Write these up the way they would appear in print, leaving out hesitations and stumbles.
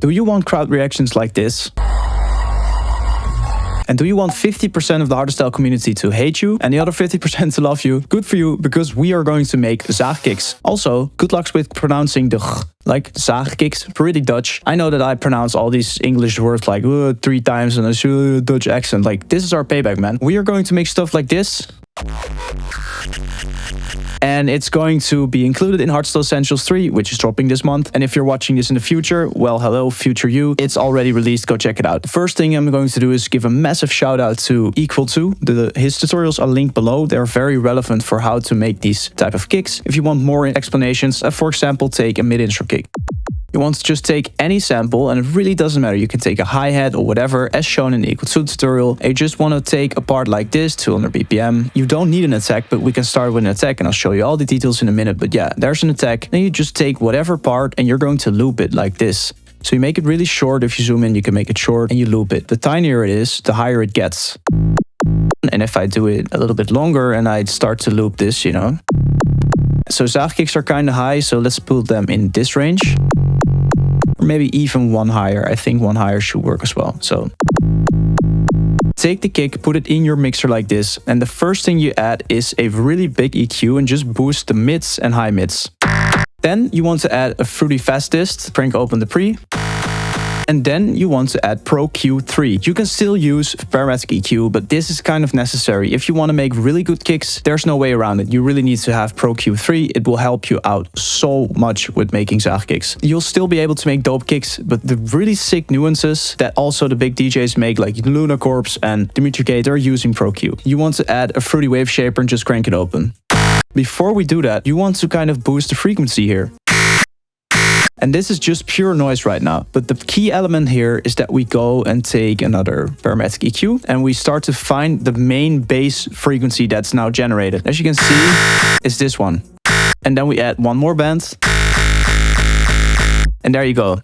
Do you want crowd reactions like this? And do you want 50% of the hardstyle community to hate you and the other 50% to love you? Good for you, because we are going to make Zaagkicks. Also, good luck with pronouncing the ch, like Zaagkicks, pretty Dutch. I know that I pronounce all these English words like 3 times in a Dutch accent. Like, this is our payback, man. We are going to make stuff like this. And it's going to be included in Hardstyle Essentials 3, which is dropping this month. And if you're watching this in the future, well, hello, future you. It's already released. Go check it out. The first thing I'm going to do is give a massive shout out to Equal2. His tutorials are linked below. They're very relevant for how to make these type of kicks. If you want more explanations, for example, take a mid-intro kick. You want to just take any sample, and it really doesn't matter. You can take a hi-hat or whatever, as shown in the Equal2 tutorial. You just want to take a part like this, 200 BPM. You don't need an attack, but we can start with an attack, and I'll show you all the details in a minute. But yeah, there's an attack. Then you just take whatever part, and you're going to loop it like this. So you make it really short. If you zoom in, you can make it short, and you loop it. The tinier it is, the higher it gets. And if I do it a little bit longer, and I start to loop this, you know. So Zaagkicks are kind of high, so let's put them in this range. Or maybe even one higher. I think one higher should work as well. So take the kick, put it in your mixer like this. And the first thing you add is a really big EQ and just boost the mids and high mids. Then you want to add a fruity fast dist, crank open the pre. And then you want to add Pro Q3. You can still use parametric EQ, but this is kind of necessary. If you want to make really good kicks, there's no way around it. You really need to have Pro Q3. It will help you out so much with making Zaagkicks. You'll still be able to make dope kicks, but the really sick nuances that also the big DJs make, like Luna Corps and Dimitri K, they're using Pro Q. You want to add a fruity wave shaper and just crank it open. Before we do that, you want to kind of boost the frequency here. And this is just pure noise right now. But the key element here is that we go and take another parametric EQ and we start to find the main bass frequency that's now generated. As you can see, it's this one. And then we add one more band. And there you go.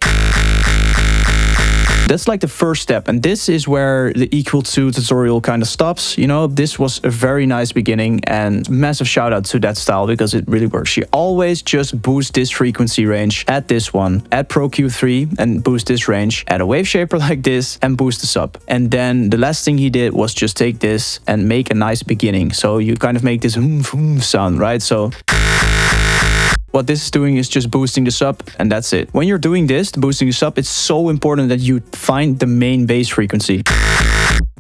That's like the first step, and this is where the Equal2 tutorial kind of stops. You know, this was a very nice beginning, and massive shout out to that style because it really works. You always just boost this frequency range, add this one, add Pro Q3 and boost this range, add a wave shaper like this and boost this up. And then the last thing he did was just take this and make a nice beginning. So you kind of make this sound, right? So what this is doing is just boosting this up, and that's it. When you're doing this, boosting this up, it's so important that you find the main bass frequency.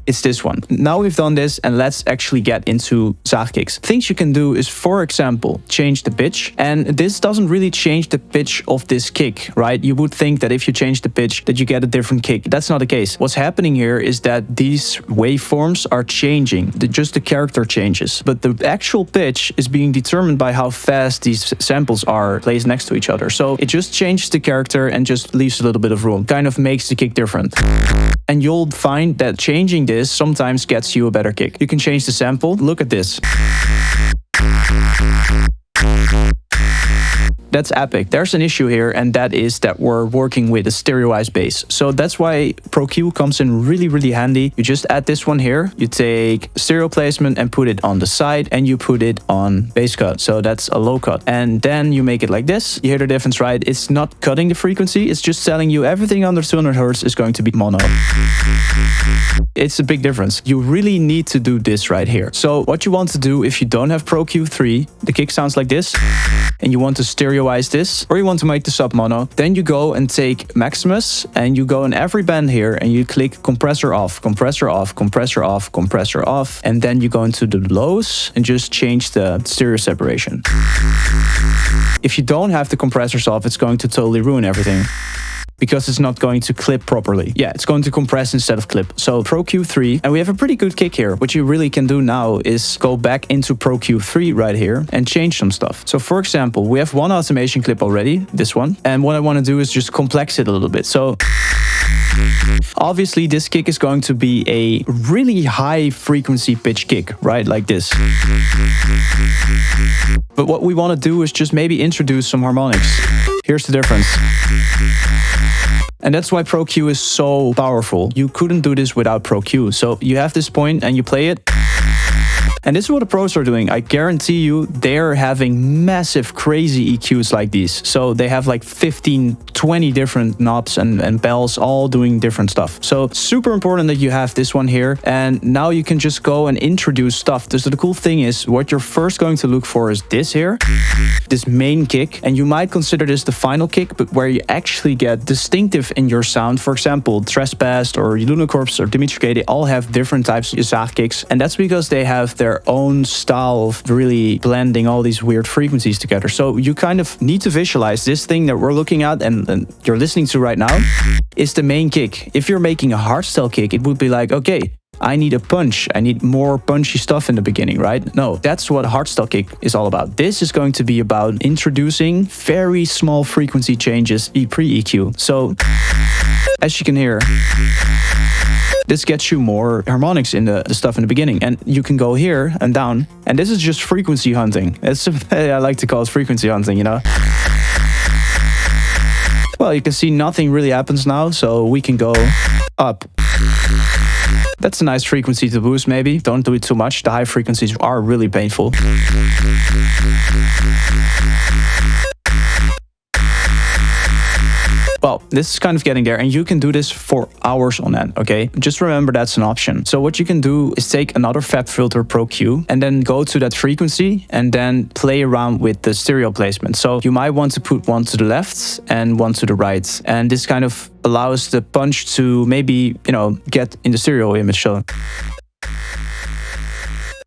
It's this one. Now we've done this, and let's actually get into Zaagkicks. Things you can do is, for example, change the pitch. And this doesn't really change the pitch of this kick, right? You would think that if you change the pitch that you get a different kick. That's not the case. What's happening here is that these waveforms are changing. Just the character changes. But the actual pitch is being determined by how fast these samples are placed next to each other. So it just changes the character and just leaves a little bit of room. Kind of makes the kick different. And you'll find that changing this sometimes gets you a better kick. You can change the sample. Look at this. That's epic. There's an issue here, and that is that we're working with a stereoized bass. So that's why Pro Q comes in really, really handy. You just add this one here. You take stereo placement and put it on the side, and you put it on bass cut. So that's a low cut. And then you make it like this. You hear the difference, right? It's not cutting the frequency. It's just telling you everything under 200 Hertz is going to be mono. It's a big difference. You really need to do this right here. So what you want to do if you don't have Pro Q3, the kick sounds like this, and you want to stereoize this, or you want to make the sub mono, then you go and take Maximus and you go in every band here and you click compressor off, compressor off, compressor off, compressor off, and then you go into the lows and just change the stereo separation. If you don't have the compressors off, it's going to totally ruin everything, because it's not going to clip properly. Yeah, it's going to compress instead of clip. So Pro Q3, and we have a pretty good kick here. What you really can do now is go back into Pro Q3 right here and change some stuff. So for example, we have one automation clip already, this one. And what I want to do is just complex it a little bit. So obviously this kick is going to be a really high frequency pitch kick, right? Like this. But what we want to do is just maybe introduce some harmonics. Here's the difference. And that's why Pro Q is so powerful. You couldn't do this without Pro Q. So you have this point and you play it. And this is what the pros are doing. I guarantee you they're having massive, crazy EQs like these. So they have like 15, 20 different knobs and bells all doing different stuff. So super important that you have this one here. And now you can just go and introduce stuff. So the cool thing is what you're first going to look for is this here, this main kick. And you might consider this the final kick, but where you actually get distinctive in your sound. For example, Trespassed or Lunacorps or Dimitri K, they all have different types of Zaagkicks. And that's because they have their own style of really blending all these weird frequencies together. So you kind of need to visualize this thing that we're looking at and you're listening to right now is the main kick. If you're making a hardstyle kick, it would be like, okay, I need a punch. I need more punchy stuff in the beginning, right? No, that's what hardstyle kick is all about. This is going to be about introducing very small frequency changes pre-EQ. So as you can hear, this gets you more harmonics in the stuff in the beginning. And you can go here and down. And this is just frequency hunting. I like to call it frequency hunting, you know? Well, you can see nothing really happens now. So we can go up. That's a nice frequency to boost, maybe. Don't do it too much. The high frequencies are really painful. Well, this is kind of getting there, and you can do this for hours on end, okay? Just remember that's an option. So what you can do is take another FabFilter Pro Q and then go to that frequency and then play around with the stereo placement. So you might want to put one to the left and one to the right. And this kind of allows the punch to maybe, you know, get in the stereo image. So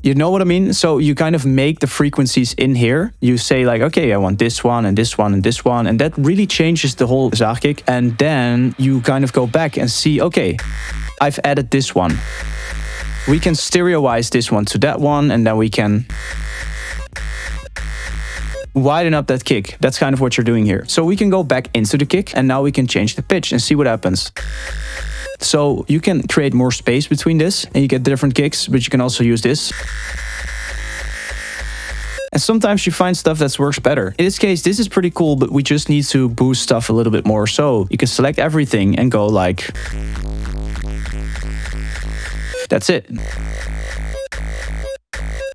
you know what I mean? So you kind of make the frequencies in here. You say like, okay, I want this one and this one and this one. And that really changes the whole Zaagkick. And then you kind of go back and see, okay, I've added this one. We can stereoize this one to that one. And then we can widen up that kick. That's kind of what you're doing here. So we can go back into the kick and now we can change the pitch and see what happens. So you can create more space between this and you get different kicks, but you can also use this. And sometimes you find stuff that works better. In this case, this is pretty cool, but we just need to boost stuff a little bit more. So you can select everything and go like, that's it.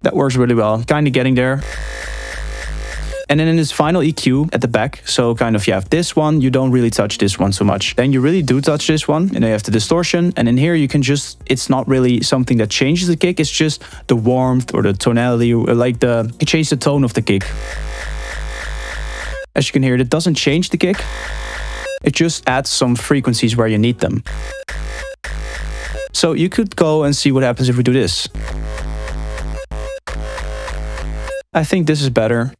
That works really well. Kind of getting there. And then in this final EQ at the back, so kind of you have this one, you don't really touch this one so much. Then you really do touch this one, and then you have the distortion. And in here you can just, it's not really something that changes the kick, it's just the warmth or the tonality, or like it changes the tone of the kick. As you can hear, it doesn't change the kick. It just adds some frequencies where you need them. So you could go and see what happens if we do this. I think this is better.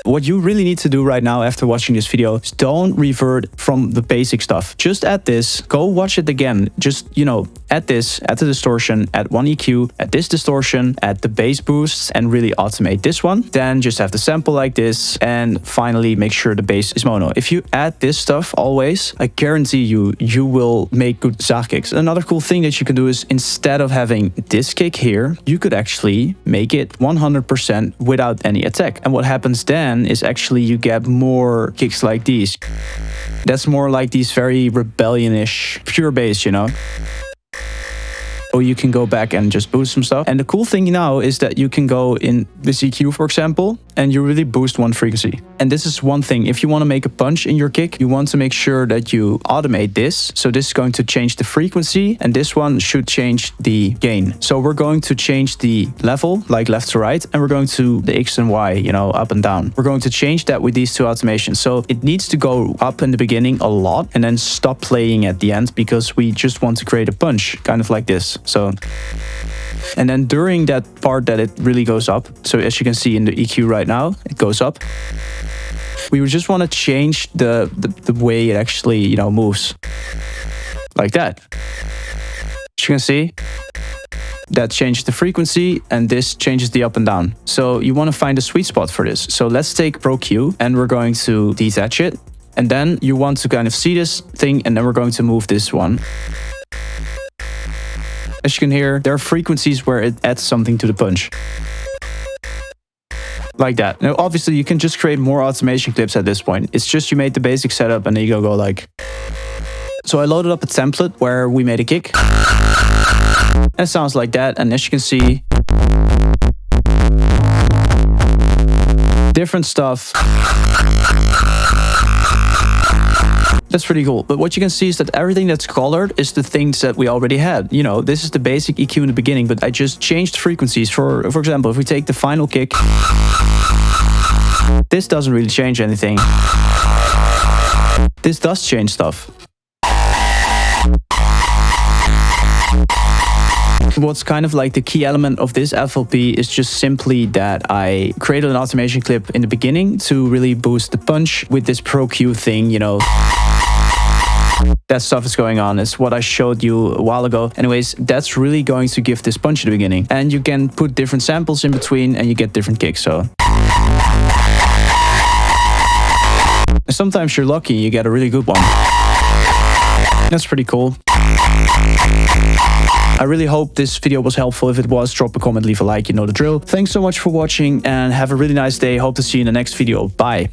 What you really need to do right now after watching this video is don't revert from the basic stuff. Just add this, go watch it again. Just, you know, add this, add the distortion, add one EQ, add this distortion, add the bass boosts, and really automate this one. Then just have the sample like this, and finally make sure the bass is mono. If you add this stuff always, I guarantee you will make good Zaagkicks. Another cool thing that you can do is instead of having this kick here, you could actually make it 100% without any attack. And what happens then is actually you get more kicks like these. That's more like these very rebellion-ish pure bass, you know. Or you can go back and just boost some stuff. And the cool thing now is that you can go in this EQ, for example, and you really boost one frequency. And this is one thing. If you want to make a punch in your kick, you want to make sure that you automate this. So this is going to change the frequency, and this one should change the gain. So we're going to change the level, like left to right, and we're going to the X and Y, you know, up and down. We're going to change that with these two automations. So it needs to go up in the beginning a lot and then stop playing at the end, because we just want to create a punch, kind of like this. So, and then during that part that it really goes up, so as you can see in the EQ right now, it goes up. We would just want to change the way it actually, you know, moves. Like that. As you can see, that changes the frequency and this changes the up and down. So you want to find a sweet spot for this. So let's take Pro Q and we're going to detach it. And then you want to kind of see this thing, and then we're going to move this one. As you can hear, there are frequencies where it adds something to the punch. Like that. Now, obviously, you can just create more automation clips at this point. It's just you made the basic setup and then you go like... So I loaded up a template where we made a kick. And it sounds like that. And as you can see, different stuff. That's pretty cool. But what you can see is that everything that's colored is the things that we already had. You know, this is the basic EQ in the beginning, but I just changed frequencies. For example, if we take the final kick, this doesn't really change anything. This does change stuff. What's kind of like the key element of this FLP is just simply that I created an automation clip in the beginning to really boost the punch with this Pro Q thing, you know. That stuff is going on. It's what I showed you a while ago. Anyways, that's really going to give this punch at the beginning. And you can put different samples in between and you get different kicks. So sometimes you're lucky, you get a really good one. That's pretty cool. I really hope this video was helpful. If it was, drop a comment, leave a like, you know the drill. Thanks so much for watching and have a really nice day. Hope to see you in the next video. Bye.